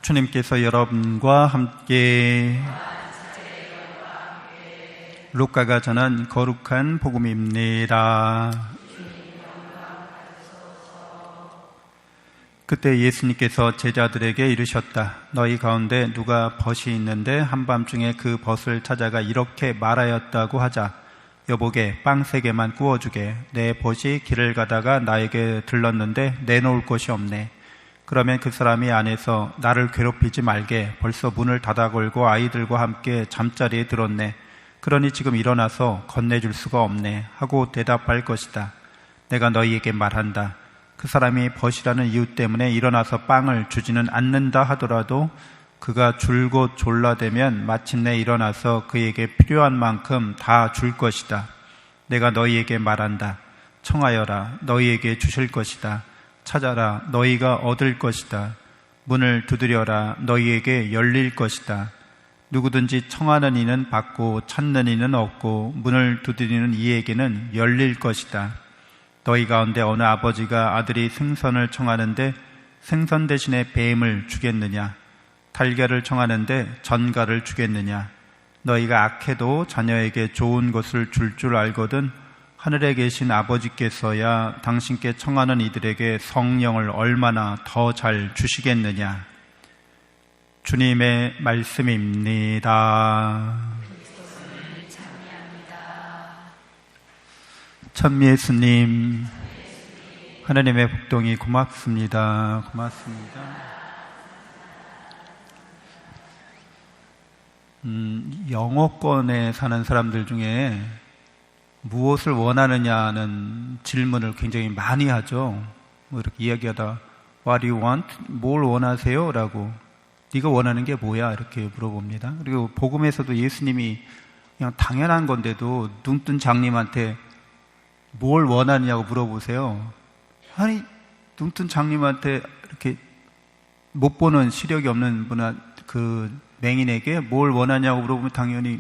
주님께서 여러분과 함께 루카가 전한 거룩한 복음입니다. 그때 예수님께서 제자들에게 이르셨다. 너희 가운데 누가 벗이 있는데 한밤중에 그 벗을 찾아가 이렇게 말하였다고 하자. 여보게 빵 3개만 구워주게. 내 벗이 길을 가다가 나에게 들렀는데 내놓을 곳이 없네. 그러면 그 사람이 안에서 나를 괴롭히지 말게. 벌써 문을 닫아 걸고 아이들과 함께 잠자리에 들었네. 그러니 지금 일어나서 건네줄 수가 없네 하고 대답할 것이다. 내가 너희에게 말한다. 그 사람이 벗이라는 이유 때문에 일어나서 빵을 주지는 않는다 하더라도 그가 줄곧 졸라대면 마침내 일어나서 그에게 필요한 만큼 다 줄 것이다. 내가 너희에게 말한다. 청하여라. 너희에게 주실 것이다. 찾아라. 너희가 얻을 것이다. 문을 두드려라. 너희에게 열릴 것이다. 누구든지 청하는 이는 받고 찾는 이는 얻고 문을 두드리는 이에게는 열릴 것이다. 너희 가운데 어느 아버지가 아들이 생선을 청하는데 생선 대신에 뱀을 주겠느냐? 달걀을 청하는데 전갈을 주겠느냐? 너희가 악해도 자녀에게 좋은 것을 줄 알거든 하늘에 계신 아버지께서야 당신께 청하는 이들에게 성령을 얼마나 더 잘 주시겠느냐? 주님의 말씀입니다. 참 예수님, 하나님의 복동이 고맙습니다. 고맙습니다. 영어권에 사는 사람들 중에 무엇을 원하느냐는 질문을 굉장히 많이 하죠. 뭐 이렇게 이야기하다 What do you want? 뭘 원하세요? 라고. 네가 원하는 게 뭐야? 이렇게 물어봅니다. 그리고 복음에서도 예수님이 그냥 당연한 건데도 눈뜬 장님한테 뭘 원하느냐고 물어보세요. 아니, 눈뜬 장님한테 이렇게 못 보는 시력이 없는 그 맹인에게 뭘 원하냐고 물어보면 당연히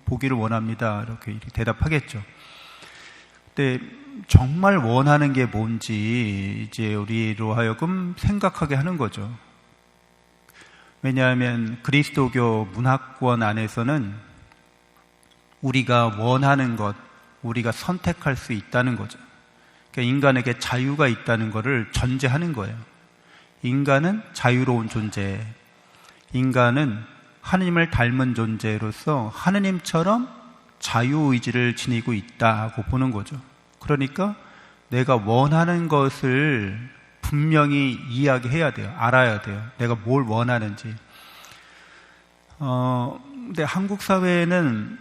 보기를 원합니다. 이렇게 대답하겠죠. 근데 정말 원하는 게 뭔지 이제 우리로 하여금 생각하게 하는 거죠. 왜냐하면 그리스도교 문화권 안에서는 우리가 원하는 것, 우리가 선택할 수 있다는 거죠. 그러니까 인간에게 자유가 있다는 것을 전제하는 거예요. 인간은 자유로운 존재, 인간은 하느님을 닮은 존재로서 하느님처럼 자유의지를 지니고 있다고 보는 거죠. 그러니까 내가 원하는 것을 분명히 이야기해야 돼요. 알아야 돼요. 내가 뭘 원하는지. 근데 한국 사회에는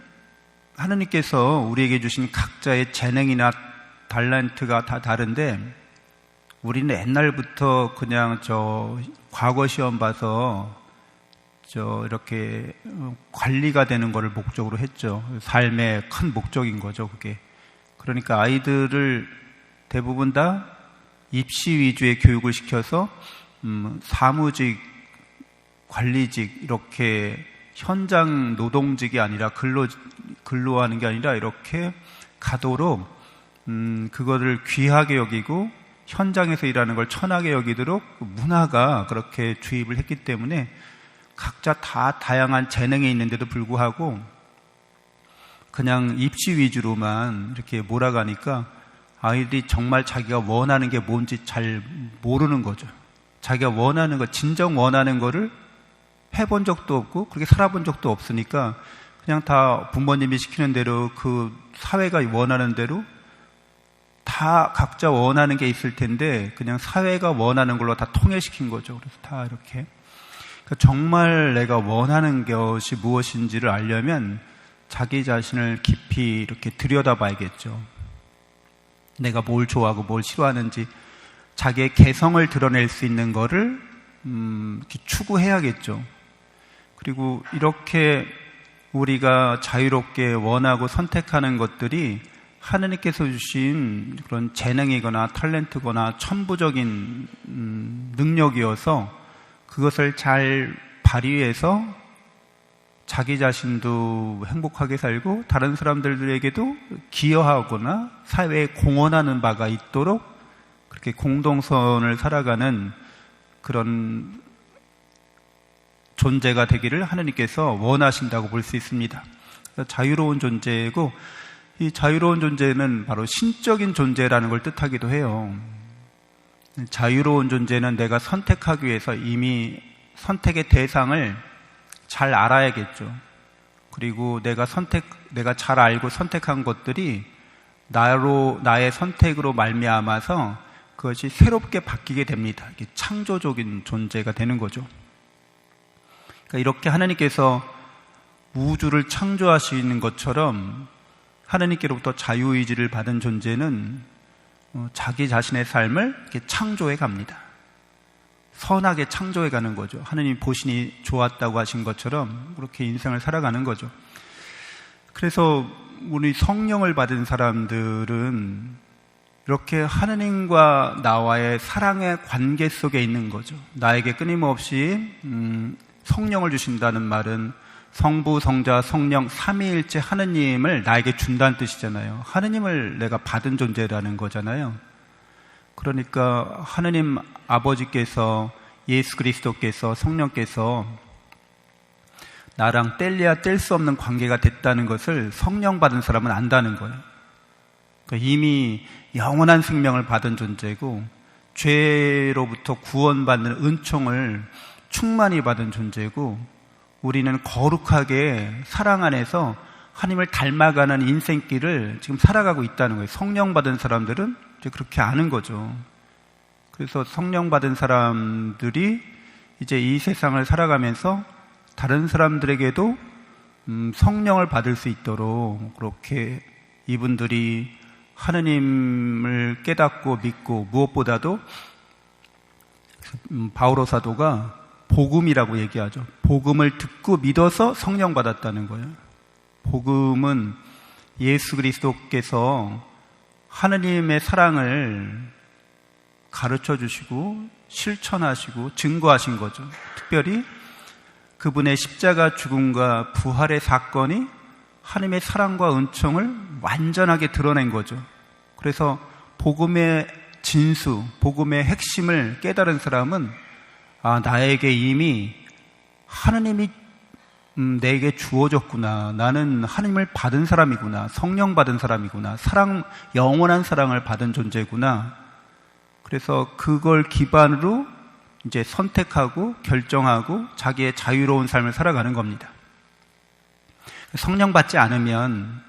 하느님께서 우리에게 주신 각자의 재능이나 탤런트가 다 다른데 우리는 옛날부터 그냥 과거 시험 봐서 이렇게 관리가 되는 것을 목적으로 했죠. 삶의 큰 목적인 거죠, 그게. 그러니까 아이들을 대부분 다 입시 위주의 교육을 시켜서 사무직, 관리직 이렇게 현장 노동직이 아니라 근로하는 게 아니라 이렇게 가도록 그거를 귀하게 여기고 현장에서 일하는 걸 천하게 여기도록 문화가 그렇게 주입을 했기 때문에 각자 다 다양한 재능이 있는데도 불구하고 그냥 입시 위주로만 이렇게 몰아가니까 아이들이 정말 자기가 원하는 게 뭔지 잘 모르는 거죠. 자기가 원하는 것, 진정 원하는 거를 해본 적도 없고 그렇게 살아본 적도 없으니까 그냥 다 부모님이 시키는 대로 그 사회가 원하는 대로 다 각자 원하는 게 있을 텐데 그냥 사회가 원하는 걸로 다 통일시킨 거죠. 그래서 다 이렇게. 그러니까 정말 내가 원하는 것이 무엇인지를 알려면 자기 자신을 깊이 이렇게 들여다봐야겠죠. 내가 뭘 좋아하고 뭘 싫어하는지 자기의 개성을 드러낼 수 있는 거를 이렇게 추구해야겠죠. 그리고 이렇게 우리가 자유롭게 원하고 선택하는 것들이 하느님께서 주신 그런 재능이거나 탤런트거나 천부적인 능력이어서 그것을 잘 발휘해서 자기 자신도 행복하게 살고 다른 사람들에게도 기여하거나 사회에 공헌하는 바가 있도록 그렇게 공동선을 살아가는 그런 존재가 되기를 하느님께서 원하신다고 볼 수 있습니다. 자유로운 존재고, 이 자유로운 존재는 바로 신적인 존재라는 걸 뜻하기도 해요. 자유로운 존재는 내가 선택하기 위해서 이미 선택의 대상을 잘 알아야겠죠. 그리고 내가 잘 알고 선택한 것들이 나의 선택으로 말미암아서 그것이 새롭게 바뀌게 됩니다. 이게 창조적인 존재가 되는 거죠. 그러니까 이렇게 하나님께서 우주를 창조하시는 것처럼 하나님께로부터 자유의지를 받은 존재는 자기 자신의 삶을 이렇게 창조해 갑니다. 선하게 창조해 가는 거죠. 하나님 보시니 좋았다고 하신 것처럼 그렇게 인생을 살아가는 거죠. 그래서 우리 성령을 받은 사람들은 이렇게 하나님과 나와의 사랑의 관계 속에 있는 거죠. 나에게 끊임없이 성령을 주신다는 말은 성부, 성자, 성령 삼위일체 하느님을 나에게 준다는 뜻이잖아요. 하느님을 내가 받은 존재라는 거잖아요. 그러니까 하느님 아버지께서, 예수 그리스도께서, 성령께서 나랑 뗄래야 뗄 수 없는 관계가 됐다는 것을 성령 받은 사람은 안다는 거예요. 그러니까 이미 영원한 생명을 받은 존재고 죄로부터 구원받는 은총을 충만히 받은 존재고, 우리는 거룩하게 사랑 안에서 하나님을 닮아가는 인생길을 지금 살아가고 있다는 거예요. 성령 받은 사람들은 이제 그렇게 아는 거죠. 그래서 성령 받은 사람들이 이제 이 세상을 살아가면서 다른 사람들에게도 성령을 받을 수 있도록 그렇게 이분들이 하느님을 깨닫고 믿고, 무엇보다도 바오로 사도가 복음이라고 얘기하죠. 복음을 듣고 믿어서 성령 받았다는 거예요. 복음은 예수 그리스도께서 하느님의 사랑을 가르쳐 주시고 실천하시고 증거하신 거죠. 특별히 그분의 십자가 죽음과 부활의 사건이 하나님의 사랑과 은총을 완전하게 드러낸 거죠. 그래서 복음의 진수, 복음의 핵심을 깨달은 사람은 나에게 이미 하느님이 내게 주어졌구나. 나는 하느님을 받은 사람이구나. 성령 받은 사람이구나. 영원한 사랑을 받은 존재구나. 그래서 그걸 기반으로 이제 선택하고 결정하고 자기의 자유로운 삶을 살아가는 겁니다. 성령 받지 않으면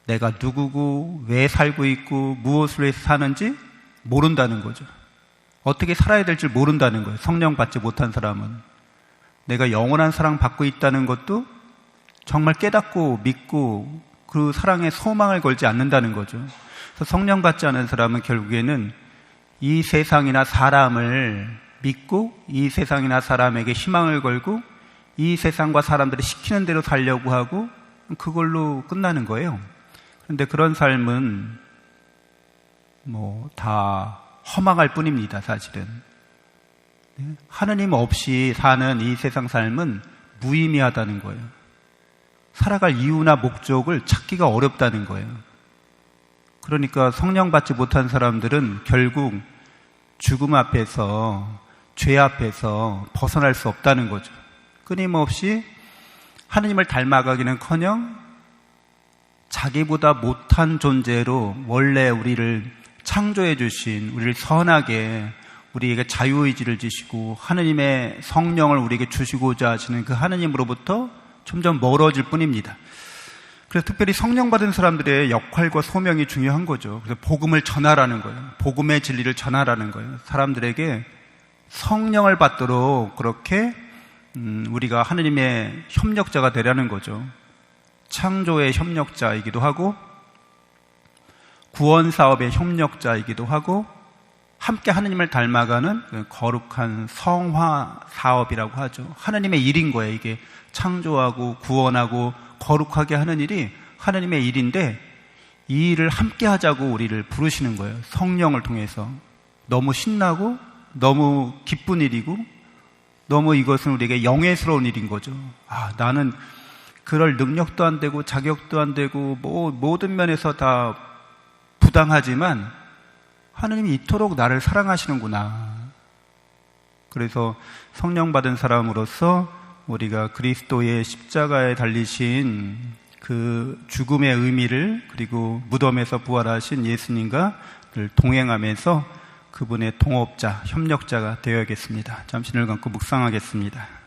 내가 누구고 왜 살고 있고 무엇을 위해서 사는지 모른다는 거죠. 어떻게 살아야 될지 모른다는 거예요. 성령 받지 못한 사람은. 내가 영원한 사랑 받고 있다는 것도 정말 깨닫고 믿고 그 사랑에 소망을 걸지 않는다는 거죠. 그래서 성령 받지 않은 사람은 결국에는 이 세상이나 사람을 믿고 이 세상이나 사람에게 희망을 걸고 이 세상과 사람들이 시키는 대로 살려고 하고 그걸로 끝나는 거예요. 그런데 그런 삶은 다 허망할 뿐입니다, 사실은. 하느님 없이 사는 이 세상 삶은 무의미하다는 거예요. 살아갈 이유나 목적을 찾기가 어렵다는 거예요. 그러니까 성령 받지 못한 사람들은 결국 죽음 앞에서, 죄 앞에서 벗어날 수 없다는 거죠. 끊임없이 하느님을 닮아가기는커녕 자기보다 못한 존재로 원래 우리를 창조해 주신, 우리를 선하게 우리에게 자유의지를 주시고 하느님의 성령을 우리에게 주시고자 하시는 그 하느님으로부터 점점 멀어질 뿐입니다. 그래서 특별히 성령 받은 사람들의 역할과 소명이 중요한 거죠. 그래서 복음을 전하라는 거예요. 복음의 진리를 전하라는 거예요. 사람들에게 성령을 받도록 그렇게 우리가 하느님의 협력자가 되라는 거죠. 창조의 협력자이기도 하고 구원 사업의 협력자이기도 하고 함께 하느님을 닮아가는 거룩한 성화 사업이라고 하죠. 하느님의 일인 거예요. 이게 창조하고 구원하고 거룩하게 하는 일이 하느님의 일인데 이 일을 함께 하자고 우리를 부르시는 거예요. 성령을 통해서. 너무 신나고 너무 기쁜 일이고 너무 이것은 우리에게 영예스러운 일인 거죠. 나는 그럴 능력도 안 되고 자격도 안 되고 모든 면에서 다 부당하지만 하느님이 이토록 나를 사랑하시는구나. 그래서 성령 받은 사람으로서 우리가 그리스도의 십자가에 달리신 그 죽음의 의미를, 그리고 무덤에서 부활하신 예수님과 늘 동행하면서 그분의 동업자, 협력자가 되어야겠습니다. 잠시 눈을 감고 묵상하겠습니다.